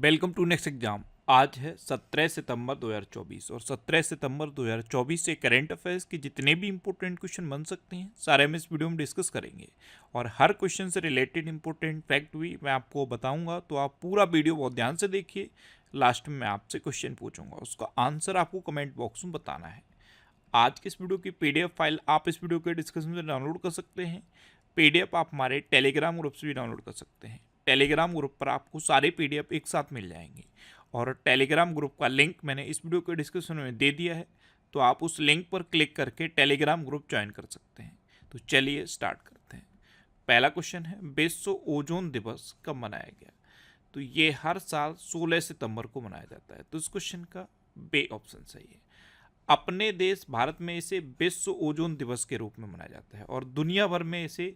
Welcome to next exam. आज है 17 सितंबर 2024 और 17 सितंबर 2024 से करंट अफेयर्स के जितने भी इंपॉर्टेंट क्वेश्चन बन सकते हैं सारे हम इस वीडियो में डिस्कस करेंगे। और हर क्वेश्चन से रिलेटेड इंपॉर्टेंट फैक्ट भी मैं आपको बताऊंगा, तो आप पूरा वीडियो बहुत ध्यान से देखिए। लास्ट में मैं आपसे क्वेश्चन पूछूंगा, उसका आंसर आपको कमेंट बॉक्स में बताना है। आज की इस वीडियो की PDF फाइल आप इस वीडियो के डिस्क्रिप्शन में डाउनलोड कर सकते हैं। PDF आप हमारे टेलीग्राम ग्रुप से भी डाउनलोड कर सकते हैं। टेलीग्राम ग्रुप पर आपको सारे PDF एक साथ मिल जाएंगे और टेलीग्राम ग्रुप का लिंक मैंने इस वीडियो के डिस्क्रिप्शन में दे दिया है, तो आप उस लिंक पर क्लिक करके टेलीग्राम ग्रुप ज्वाइन कर सकते हैं। तो चलिए स्टार्ट करते हैं। पहला क्वेश्चन है, विश्व ओजोन दिवस कब मनाया गया? तो ये हर साल 16 सितंबर को मनाया जाता है। तो इस क्वेश्चन का बे ऑप्शन सही है। अपने देश भारत में इसे विश्व ओजोन दिवस के रूप में मनाया जाता है और दुनिया भर में इसे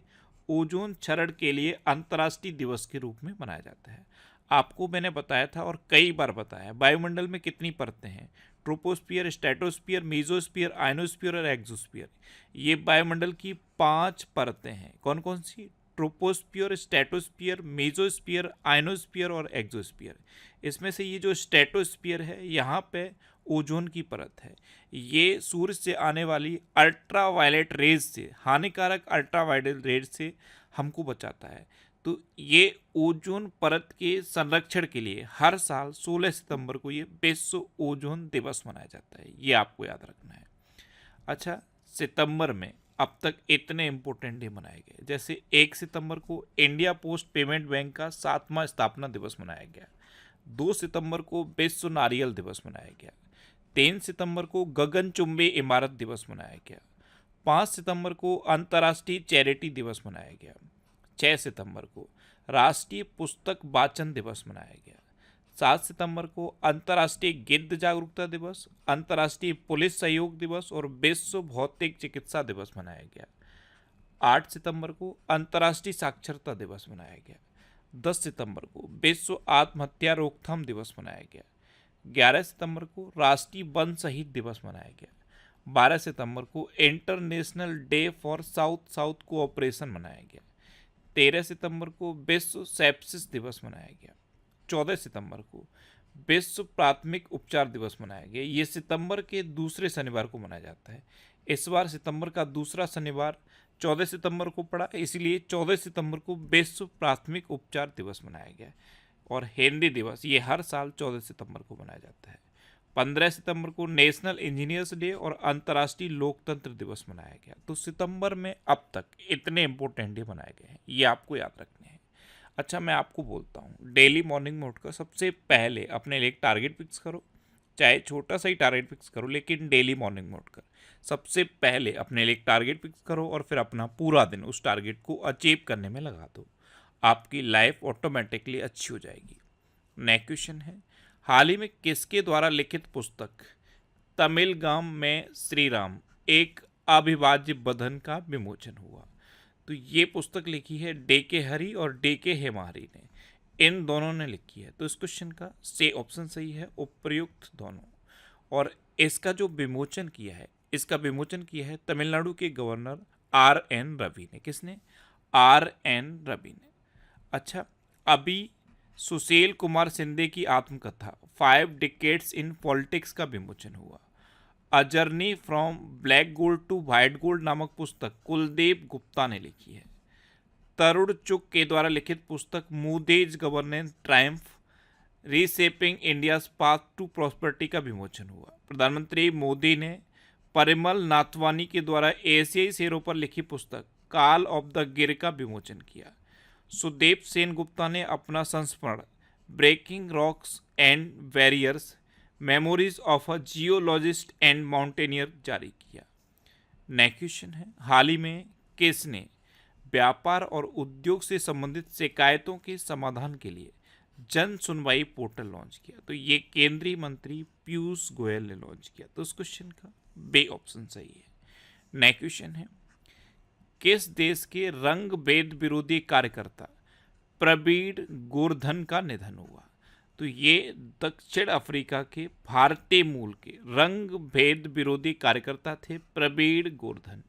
ओजोन क्षरण के लिए अंतर्राष्ट्रीय दिवस के रूप में मनाया जाता है। आपको मैंने बताया था और कई बार बताया, वायुमंडल में कितनी परतें हैं? ट्रोपोस्फियर, स्ट्रेटोस्फियर, मेसोस्फियर, आयनोस्फियर और एक्सोस्फियर। ये वायुमंडल की 5 परतें हैं। कौन कौन सी? ट्रोपोस्फियर, स्ट्रेटोस्फियर, मेसोस्फियर, आयनोस्फियर और एक्सोस्फियर। इसमें से ये जो स्ट्रेटोस्फियर है, यहाँ पे ओजोन की परत है। ये सूर्य से आने वाली अल्ट्रावायलेट रेज से, हानिकारक अल्ट्रावायलेट रेज से हमको बचाता है। तो ये ओजोन परत के संरक्षण के लिए हर साल 16 सितंबर को ये विश्व ओजोन दिवस मनाया जाता है। ये आपको याद रखना है। अच्छा, सितंबर में अब तक इतने इंपॉर्टेंट डे मनाए गए, जैसे 1 सितंबर को इंडिया पोस्ट पेमेंट बैंक का 7वां स्थापना दिवस मनाया गया। 2 सितंबर को विश्व नारियल दिवस मनाया गया। 3 सितंबर को गगनचुंबी इमारत दिवस मनाया गया। 5 सितंबर को अंतर्राष्ट्रीय चैरिटी दिवस मनाया गया। 6 सितंबर को राष्ट्रीय पुस्तक वाचन दिवस मनाया गया। 7 सितंबर को अंतर्राष्ट्रीय गिद्ध जागरूकता दिवस, अंतर्राष्ट्रीय पुलिस सहयोग दिवस और विश्व भौतिक चिकित्सा दिवस मनाया गया। 8 सितंबर को अंतर्राष्ट्रीय साक्षरता दिवस मनाया गया। 10 सितंबर को विश्व आत्महत्या रोकथाम दिवस मनाया गया। 11 सितंबर को राष्ट्रीय वन शहीद दिवस मनाया गया। 12 सितंबर को international day for south south cooperation मनाया गया। 13 सितंबर को विश्व सेप्सिस दिवस मनाया गया। 14 सितंबर को विश्व प्राथमिक उपचार दिवस मनाया गया। ये सितंबर के दूसरे शनिवार को मनाया जाता है। इस बार सितंबर का दूसरा शनिवार 14 सितंबर को पड़ा, इसलिए 14 सितंबर को विश्व प्राथमिक उपचार दिवस मनाया गया। और हिंदी दिवस ये हर साल 14 सितंबर को मनाया जाता है। 15 सितंबर को नेशनल इंजीनियर्स डे और अंतर्राष्ट्रीय लोकतंत्र दिवस मनाया गया। तो सितंबर में अब तक इतने इंपॉर्टेंट डे मनाए गए हैं, ये आपको याद रखने हैं। अच्छा, मैं आपको बोलता हूँ, डेली मॉर्निंग में उठकर सबसे पहले अपने लिए एक टारगेट फिक्स करो। चाहे छोटा सा ही टारगेट फिक्स करो, लेकिन डेली मॉर्निंग में उठकर सबसे पहले अपने लिए एक टारगेट फिक्स करो और फिर अपना पूरा दिन उस टारगेट को अचीव करने में लगा दो। आपकी लाइफ ऑटोमेटिकली अच्छी हो जाएगी। नेक्स्ट क्वेश्चन है, हाल ही में किसके द्वारा लिखित पुस्तक तमिलगाम में श्री राम एक अविभाज्य बंधन का विमोचन हुआ? तो ये पुस्तक लिखी है DK हरी और DK हेमाहरी ने। इन दोनों ने लिखी है। तो इस क्वेश्चन का से ऑप्शन सही है, उपयुक्त दोनों। और इसका जो विमोचन किया है, इसका विमोचन किया है तमिलनाडु के गवर्नर RN रवि ने। किसने? RN रवि ने। अच्छा, अभी सुशील कुमार शिंदे की आत्मकथा 5 डिकेड्स इन पॉलिटिक्स का विमोचन हुआ। A journey from black gold to white gold नामक पुस्तक कुलदीप गुप्ता ने लिखी है। तरुण चुग के द्वारा लिखित पुस्तक Modi's governance triumph reshaping India's path to prosperity का विमोचन हुआ। प्रधानमंत्री मोदी ने परिमल नाथवानी के द्वारा एशियाई शेरों पर लिखी पुस्तक काल ऑफ द गिर का विमोचन किया। सुदेव सेन गुप्ता ने अपना संस्मरण breaking rocks and barriers memories of a geologist and mountaineer जारी किया। नेक्स्ट क्वेश्चन है, हाल ही में किसने व्यापार और उद्योग से संबंधित शिकायतों के समाधान के लिए जन सुनवाई पोर्टल लॉन्च किया? तो ये केंद्रीय मंत्री पीयूष गोयल ने लॉन्च किया। तो उस क्वेश्चन का बे ऑप्शन सही है। नेक्स्ट क्वेश्चन है, किस देश के रंग भेद विरोधी कार्यकर्ता प्रवीण गोवर्धन का निधन हुआ? तो ये दक्षिण अफ्रीका के भारतीय मूल के रंग भेद विरोधी कार्यकर्ता थे प्रवीण गोवर्धन।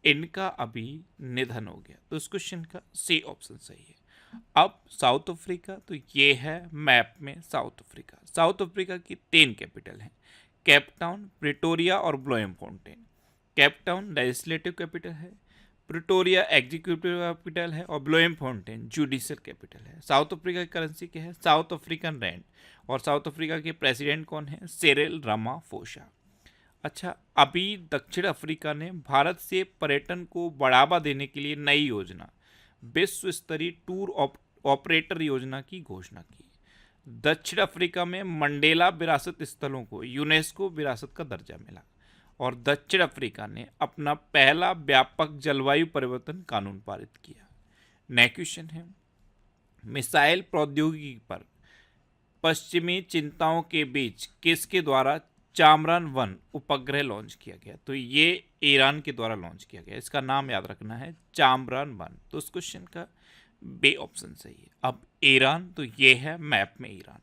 इनका अभी निधन हो गया। तो इस क्वेश्चन का सी ऑप्शन सही है। अब साउथ अफ्रीका, तो ये है मैप में साउथ अफ्रीका। साउथ अफ्रीका की 3 कैपिटल हैं, केप टाउन, प्रिटोरिया और Bloemfontein. Cape Town legislative capital है, प्रिटोरिया एग्जीक्यूटिव कैपिटल है और ब्लोएमफोंटेन जुडिशियल कैपिटल है। साउथ अफ्रीका की करेंसी क्या है? South African rand. और साउथ अफ्रीका के प्रेसिडेंट कौन है? Cyril Ramaphosa. अच्छा, अभी दक्षिण अफ्रीका ने भारत से पर्यटन को बढ़ावा देने के लिए नई योजना, विश्व स्तरीय टूर ऑपरेटर योजना की घोषणा की। दक्षिण अफ्रीका में मंडेला विरासत स्थलों को यूनेस्को विरासत का दर्जा मिला। और दक्षिण अफ्रीका ने अपना पहला व्यापक जलवायु परिवर्तन कानून पारित किया। नेक्स्ट क्वेश्चन है, मिसाइल प्रौद्योगिकी पर पश्चिमी चिंताओं के बीच किसके द्वारा चामरान 1 उपग्रह लॉन्च किया गया? तो ये ईरान के द्वारा लॉन्च किया गया। इसका नाम याद रखना है चामरान 1। तो इस क्वेश्चन का बे ऑप्शन सही है। अब ईरान, तो ये है मैप में ईरान।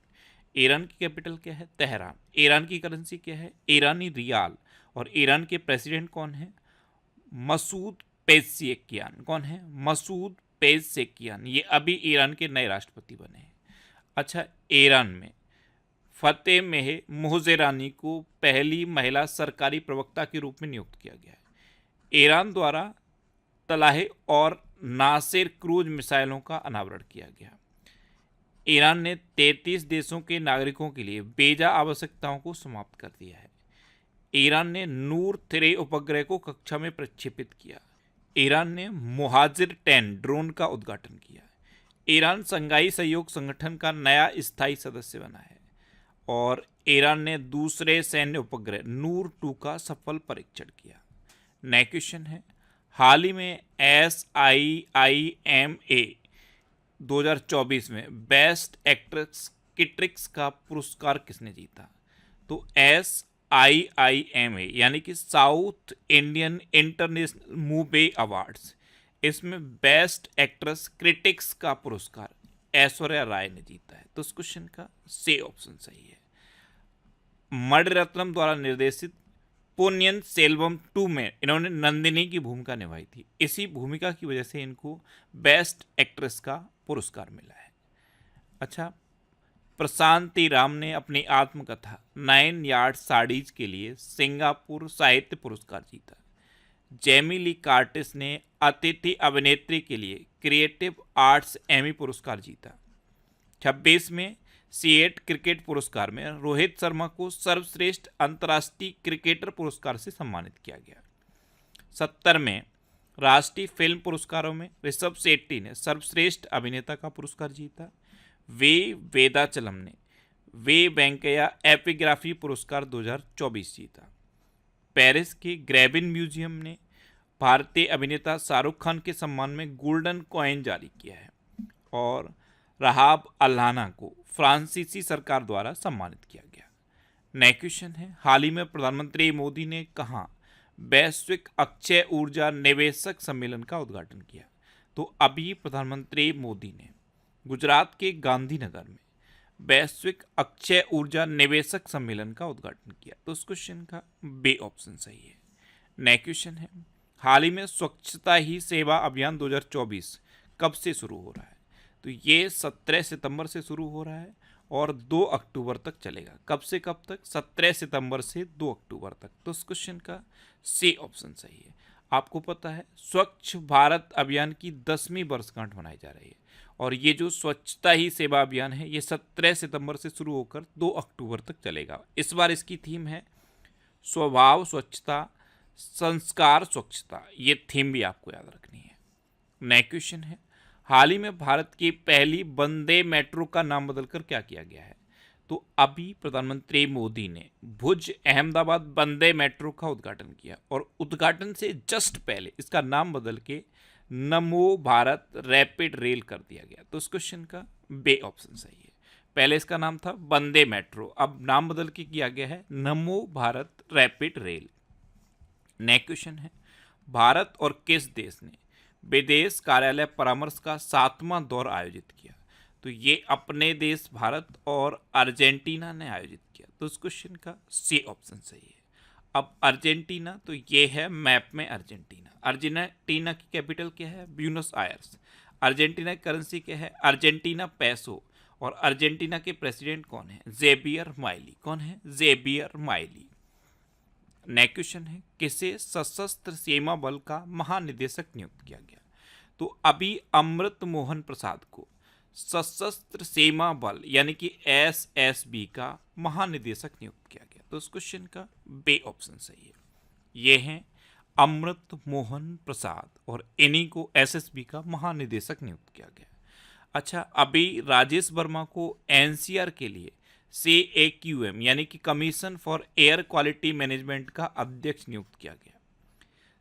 ईरान की कैपिटल क्या है? तेहरान। ईरान की करेंसी क्या है? ईरानी रियाल। और ईरान के प्रेसिडेंट कौन है? मसूद पेज़ेश्कियान। कौन है? मसूद पेज़ेश्कियान। ये अभी ईरान के नए राष्ट्रपति बने हैं। अच्छा, ईरान में फतेह मोहजेरानी को पहली महिला सरकारी प्रवक्ता के रूप में नियुक्त किया गया है। ईरान द्वारा तलाहे और नासिर क्रूज मिसाइलों का अनावरण किया गया। ईरान ने 33 देशों के नागरिकों के लिए वीजा आवश्यकताओं को समाप्त कर दिया है। ईरान ने नूर 3 उपग्रह को कक्षा में प्रक्षेपित किया। ईरान ने मुहाजिर 10 ड्रोन का उद्घाटन किया। ईरान संघाई सहयोग संगठन का नया स्थायी सदस्य बना है। और ईरान ने दूसरे सैन्य उपग्रह नूर 2 का सफल परीक्षण किया। नेक्स्ट क्वेश्चन है, हाल ही में SIIMA 2024 में बेस्ट एक्ट्रेस किट्रिक्स का पुरस्कार किसने जीता? तो SIIMA यानी कि south Indian international movie awards, इसमें बेस्ट एक्ट्रेस क्रिटिक्स का पुरस्कार ऐश्वर्या राय ने जीता है। तो इस क्वेश्चन का सी ऑप्शन सही है। मणिरत्नम द्वारा निर्देशित पोन्नियन सेल्वम 2 में इन्होंने नंदिनी की भूमिका निभाई थी। इसी भूमिका की वजह से इनको बेस्ट एक्ट्रेस का पुरस्कार मिला है। अच्छा, प्रशांति राम ने अपनी आत्मकथा 9 यार्ड साड़ीज के लिए सिंगापुर साहित्य पुरस्कार जीता। जेमी ली कार्टिस ने अतिथि अभिनेत्री के लिए क्रिएटिव आर्ट्स एमी पुरस्कार जीता। 26 में C8 क्रिकेट पुरस्कार में रोहित शर्मा को सर्वश्रेष्ठ अंतर्राष्ट्रीय क्रिकेटर पुरस्कार से सम्मानित किया गया। 70 में राष्ट्रीय फिल्म पुरस्कारों में ऋषभ शेट्टी ने सर्वश्रेष्ठ अभिनेता का पुरस्कार जीता। वे वेदाचलम ने वे वेंकैया एपिग्राफी पुरस्कार 2024 जीता। पेरिस के ग्रेबिन म्यूजियम ने भारतीय अभिनेता शाहरुख खान के सम्मान में गोल्डन कॉइन जारी किया है। और रहाब अल्लाना को फ्रांसीसी सरकार द्वारा सम्मानित किया गया। नेक्स्ट क्वेश्चन है, हाल ही में प्रधानमंत्री मोदी ने कहाँ वैश्विक अक्षय ऊर्जा निवेशक सम्मेलन का उद्घाटन किया? तो अभी प्रधानमंत्री मोदी ने गुजरात के गांधीनगर में वैश्विक अक्षय ऊर्जा निवेशक सम्मेलन का उद्घाटन किया। तो इस क्वेश्चन का बी ऑप्शन सही है। नेक्स्ट क्वेश्चन है, हाल ही में स्वच्छता ही सेवा अभियान 2024 कब से शुरू हो रहा है? तो ये 17 सितंबर से शुरू हो रहा है और 2 अक्टूबर तक चलेगा। कब से कब तक? 17 सितंबर से 2 अक्टूबर तक। तो इस क्वेश्चन का सी ऑप्शन सही है। आपको पता है स्वच्छ भारत अभियान की 10वीं वर्षगांठ मनाई जा रही है और ये जो स्वच्छता ही सेवा अभियान है ये 17 सितंबर से शुरू होकर 2 अक्टूबर तक चलेगा। इस बार इसकी थीम है स्वभाव स्वच्छता, संस्कार स्वच्छता। ये थीम भी आपको याद रखनी है। नेक्स्ट क्वेश्चन है, हाल ही में भारत की पहली वंदे मेट्रो का नाम बदलकर क्या किया गया है? तो अभी प्रधानमंत्री मोदी ने भुज अहमदाबाद वंदे मेट्रो का उद्घाटन किया और उद्घाटन से जस्ट पहले इसका नाम बदल के नमो भारत रैपिड रेल कर दिया गया। तो इस क्वेश्चन का बे ऑप्शन सही है। पहले इसका नाम था वंदे मेट्रो, अब नाम बदल के किया गया है नमो Bharat rapid rail. Next question है, भारत और किस देश ने विदेश कार्यालय परामर्श का 7वां दौर आयोजित किया? तो ये अपने देश भारत और अर्जेंटीना ने आयोजित किया। तो इस क्वेश्चन का सी ऑप्शन सही है। अब अर्जेंटीना, तो ये है मैप में अर्जेंटीना। अर्जेंटीना की कैपिटल क्या है? Buenos Aires. अर्जेंटीना की करेंसी क्या है? अर्जेंटीना पैसो। और अर्जेंटीना के प्रेसिडेंट कौन है? जेबियर माइली। कौन है? जेबियर माइली। नेक्स्ट क्वेश्चन है, किसे सशस्त्र सीमा बल का महानिदेशक नियुक्त किया गया? तो अभी अमृत मोहन प्रसाद को सशस्त्र सीमा बल यानी कि एसएसबी का महानिदेशक नियुक्त किया गया। तो इस क्वेश्चन का बे ऑप्शन सही है। ये हैं अमृत मोहन प्रसाद और इन्हीं को एसएसबी का महानिदेशक नियुक्त किया गया। अच्छा, अभी राजेश वर्मा को एनसीआर के लिए CAQM यानी कि commission for air quality management का अध्यक्ष नियुक्त किया गया।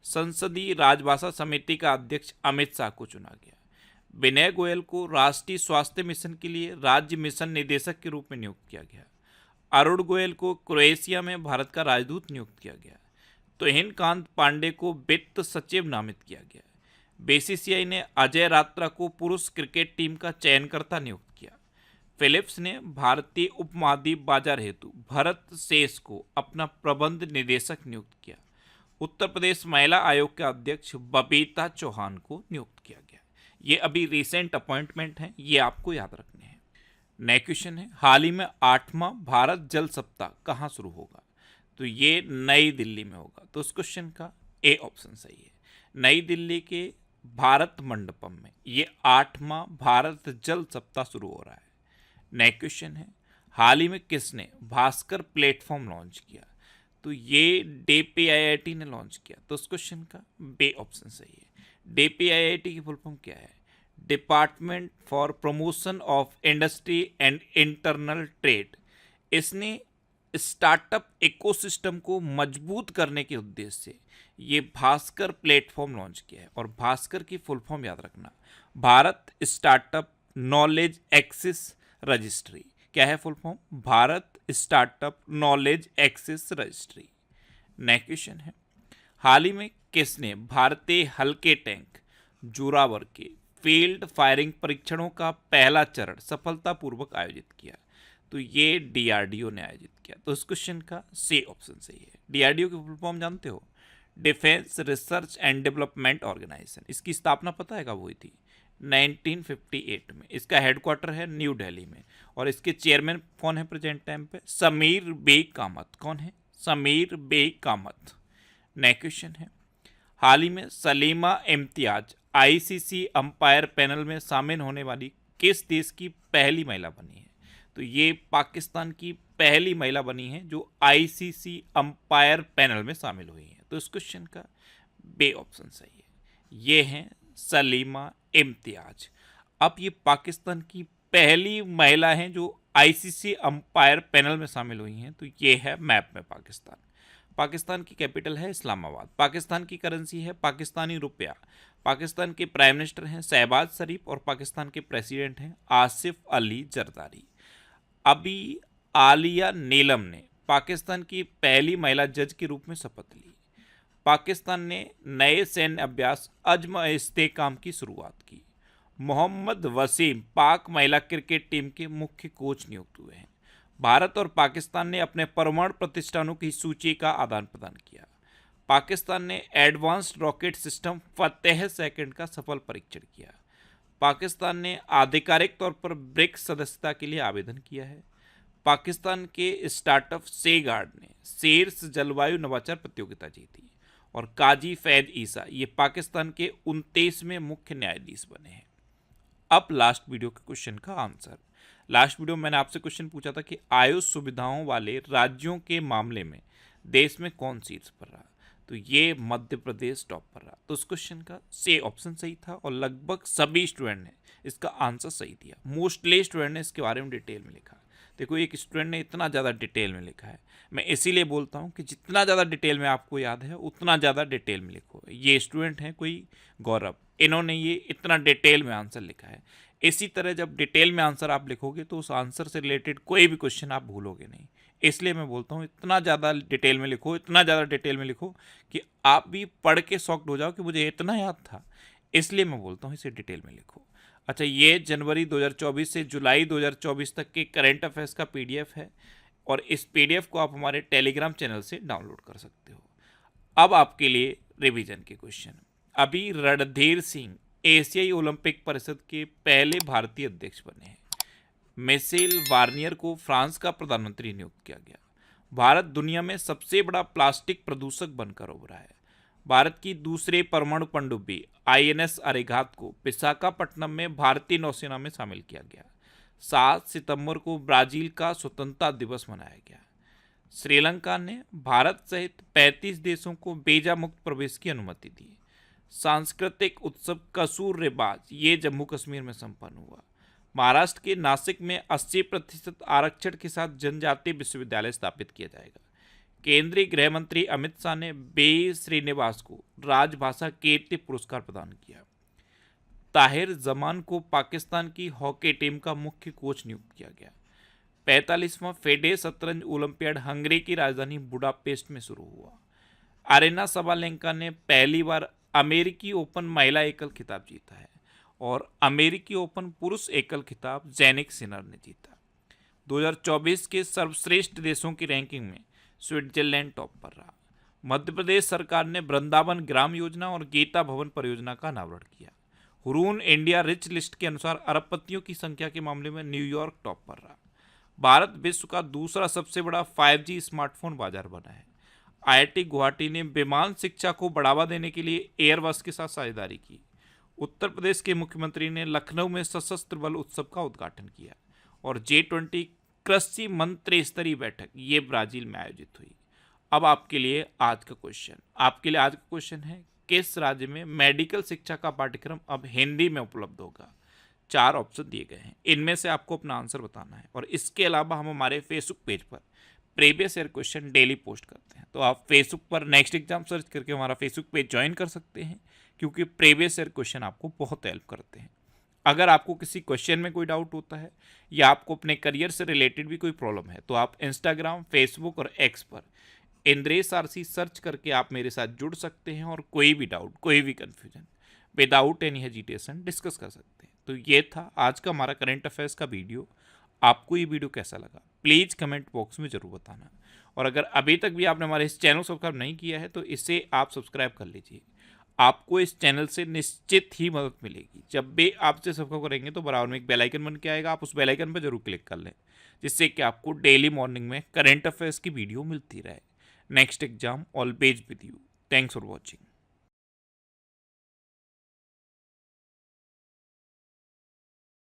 संसदीय राजभाषा समिति का अध्यक्ष अमित शाह को चुना गया। विनय गोयल को राष्ट्रीय स्वास्थ्य मिशन के लिए राज्य मिशन निदेशक के रूप में नियुक्त किया गया। अरुण गोयल को क्रोएशिया में भारत का राजदूत नियुक्त किया गया। तुहिन कांत पांडे को वित्त सचिव नामित किया गया। बीसीसीआई ने अजय रात्रा को पुरुष क्रिकेट टीम का चयनकर्ता नियुक्त किया। फिलिप्स ने भारतीय उपमहाद्वीप बाजार हेतु भरत शेष को अपना प्रबंध निदेशक नियुक्त किया। उत्तर प्रदेश महिला आयोग के अध्यक्ष बबीता चौहान को नियुक्त किया गया। ये अभी रिसेंट अपॉइंटमेंट हैं, ये आपको याद रखने हैं। नेक्स्ट क्वेश्चन है, हाल ही में 8वां भारत जल सप्ताह कहाँ शुरू होगा? तो ये नई दिल्ली में होगा। तो इस क्वेश्चन का ए ऑप्शन सही है। नई दिल्ली के भारत मंडपम में ये 8वां भारत जल सप्ताह शुरू हो रहा है। नेक्स्ट क्वेश्चन है, हाल ही में किसने भास्कर प्लेटफॉर्म लॉन्च किया? तो ये DPIIT ने लॉन्च किया। तो इस क्वेश्चन का बे ऑप्शन सही है। DPIIT की फुल फॉर्म क्या है? Department for promotion of industry and internal trade. इसने स्टार्टअप इकोसिस्टम को मजबूत करने के उद्देश्य से ये भास्कर प्लेटफॉर्म लॉन्च किया है। और भास्कर की फुल फॉर्म याद रखना, Bharat startup knowledge access registry. क्या है full form? Bharat startup knowledge access registry. Next question है, हाल ही में किसने भारतीय हल्के टैंक जोरावर के फील्ड फायरिंग परीक्षणों का पहला चरण सफलतापूर्वक आयोजित किया? तो ये DRDO ने आयोजित किया। तो इस क्वेश्चन का सी ऑप्शन सही है। DRDO की फुल फॉर्म जानते हो? Defence research and development organisation. इसकी स्थापना पता है कब हुई थी? 1958 में। इसका हेडक्वार्टर है न्यू दिल्ली में। और इसके चेयरमैन कौन है प्रेजेंट टाइम पे? समीर बेग कामत। कौन है? समीर बेग कामत। नेक्स्ट क्वेश्चन है, हाल ही में Salima Imtiaz ICC umpire panel में शामिल होने वाली किस देश की पहली महिला बनी है? तो ये पाकिस्तान की पहली महिला बनी है जो ICC अंपायर पैनल में शामिल हुई है। तो इस क्वेश्चन का बे ऑप्शन सही है। ये हैं सलीमा इम्तियाज। अब ये पाकिस्तान की पहली महिला हैं जो ICC अंपायर पैनल में शामिल हुई हैं। तो ये है मैप में पाकिस्तान। पाकिस्तान की कैपिटल है इस्लामाबाद। पाकिस्तान की करेंसी है पाकिस्तानी रुपया। पाकिस्तान के प्राइम मिनिस्टर हैं शहबाज शरीफ और पाकिस्तान के प्रेसिडेंट हैं आसिफ अली जरदारी। अभी आलिया नीलम ने पाकिस्तान की पहली महिला जज के रूप में शपथ ली। पाकिस्तान ने नए सैन्य अभ्यास अज़्म इस्तेहकाम की शुरुआत की। मोहम्मद वसीम पाक महिला क्रिकेट टीम के मुख्य कोच नियुक्त हुए हैं। भारत और पाकिस्तान ने अपने परमाणु प्रतिष्ठानों की सूची का आदान प्रदान किया। पाकिस्तान ने एडवांस्ड रॉकेट सिस्टम फतेह सेकंड का सफल परीक्षण किया। पाकिस्तान ने आधिकारिक तौर पर ब्रिक्स सदस्यता के लिए आवेदन किया है। पाकिस्तान के स्टार्टअप सेगार्ड ने शीर्ष जलवायु नवाचार प्रतियोगिता जीती। और काजी फैद ईसा ये पाकिस्तान के 29वें मुख्य न्यायाधीश बने हैं। अब लास्ट वीडियो के क्वेश्चन का आंसर। लास्ट वीडियो में मैंने आपसे क्वेश्चन पूछा था कि आयुष सुविधाओं वाले राज्यों के मामले में देश में कौन शीर्ष पर रहा? तो ये मध्य प्रदेश टॉप पर रहा। तो उस क्वेश्चन का सी ऑप्शन सही था और लगभग सभी स्टूडेंट ने इसका आंसर सही दिया। मोस्टली स्टूडेंट ने इसके बारे में डिटेल में लिखा। देखो, एक स्टूडेंट ने इतना ज़्यादा डिटेल में लिखा है। मैं इसीलिए बोलता हूँ कि जितना ज़्यादा डिटेल में आपको याद है उतना ज़्यादा डिटेल में लिखो। ये स्टूडेंट हैं कोई गौरव, इन्होंने ये इतना डिटेल में आंसर लिखा है। इसी तरह जब डिटेल में आंसर आप लिखोगे तो उस आंसर से रिलेटेड कोई भी क्वेश्चन आप भूलोगे नहीं। इसलिए मैं बोलता हूँ इतना ज़्यादा डिटेल में लिखो, इतना ज़्यादा डिटेल में लिखो कि आप भी पढ़ के शॉक्ड हो जाओ कि मुझे इतना याद था। इसलिए मैं बोलता हूँ इसे डिटेल में लिखो। अच्छा, ये जनवरी 2024 से जुलाई 2024 तक के करंट अफेयर्स का PDF है और इस PDF को आप हमारे टेलीग्राम चैनल से डाउनलोड कर सकते हो। अब आपके लिए रिवीजन के क्वेश्चन। अभी रणधीर सिंह एशियाई ओलंपिक परिषद के पहले भारतीय अध्यक्ष बने हैं? मिशेल बार्नियर को फ्रांस का प्रधानमंत्री नियुक्त किया गया। भारत दुनिया में सबसे बड़ा प्लास्टिक प्रदूषक बनकर उभरा है। भारत की दूसरे परमाणु पनडुब्बी आईएनएस अरिहंत को विशाखापट्टनम में भारतीय नौसेना में शामिल किया गया। 7 सितंबर को ब्राजील का स्वतंत्रता दिवस मनाया गया। श्रीलंका ने भारत सहित 35 देशों को वीजा मुक्त प्रवेश की अनुमति दी। सांस्कृतिक उत्सव कसूर रिवाज ये जम्मू कश्मीर में संपन्न हुआ। महाराष्ट्र के नासिक में 80% आरक्षण के साथ जनजातीय विश्वविद्यालय स्थापित किया जाएगा। केंद्रीय गृह मंत्री अमित शाह ने बी श्रीनिवास को राजभाषा कीर्ति पुरस्कार प्रदान किया। ताहिर जमान को पाकिस्तान की हॉकी टीम का मुख्य कोच नियुक्त किया गया। 45वां फेडे शतरंज ओलंपियाड हंगरी की राजधानी बुडापेस्ट में शुरू हुआ। अरेना सबालेंका ने पहली बार अमेरिकी ओपन महिला एकल खिताब जीता है और अमेरिकी ओपन पुरुष एकल खिताब जैनिक सिनर ने जीता। 2024 के सर्वश्रेष्ठ देशों की रैंकिंग में स्विट्जरलैंड टॉप पर रहा। मध्य प्रदेश सरकार ने वृंदावन ग्राम योजना और गीता भवन परियोजना का अनावरण किया। हुरून इंडिया रिच लिस्ट के अनुसार अरबपतियों की संख्या के मामले में न्यूयॉर्क टॉप पर रहा। भारत विश्व का दूसरा सबसे बड़ा 5G स्मार्टफोन बाजार बना है। IIT गुवाहाटी ने विमान शिक्षा को बढ़ावा देने के लिए एयरबस के साथ साझेदारी की। उत्तर प्रदेश के मुख्यमंत्री ने लखनऊ में सशस्त्र बल उत्सव का उद्घाटन किया और G20 कृषि मंत्री स्तरीय बैठक ये ब्राजील में आयोजित हुई। अब आपके लिए आज का क्वेश्चन है, किस राज्य में मेडिकल शिक्षा का पाठ्यक्रम अब हिंदी में उपलब्ध होगा? 4 ऑप्शन दिए गए हैं, इनमें से आपको अपना आंसर बताना है। और इसके अलावा हम हमारे फेसबुक पेज पर previous year question daily post करते हैं, तो आप फेसबुक पर नेक्स्ट एग्जाम सर्च करके हमारा फेसबुक पेज ज्वाइन कर सकते हैं, क्योंकि प्रीवियस ईयर क्वेश्चन आपको बहुत हेल्प करते हैं। अगर आपको किसी क्वेश्चन में कोई डाउट होता है या आपको अपने करियर से रिलेटेड भी कोई प्रॉब्लम है, तो आप इंस्टाग्राम, फेसबुक और एक्स पर इंद्रेश आरसी सर्च करके आप मेरे साथ जुड़ सकते हैं और कोई भी डाउट, कोई भी confusion without any hesitation discuss कर सकते हैं। तो ये था आज का हमारा करंट अफेयर्स का वीडियो। आपको ये वीडियो कैसा लगा प्लीज़ कमेंट बॉक्स में ज़रूर बताना। और अगर अभी तक भी आपने हमारे इस चैनल सब्सक्राइब नहीं किया है तो इसे आप सब्सक्राइब कर लीजिए। आपको इस चैनल से निश्चित ही मदद मिलेगी। जब भी आपसे सब्सक्राइब करेंगे तो बराबर में एक बेल आइकन बन के आएगा, आप उस बेल आइकन पर जरूर क्लिक कर लें, जिससे कि आपको डेली मॉर्निंग में करंट अफेयर्स की वीडियो मिलती रहे। Next exam always with you. Thanks for watching.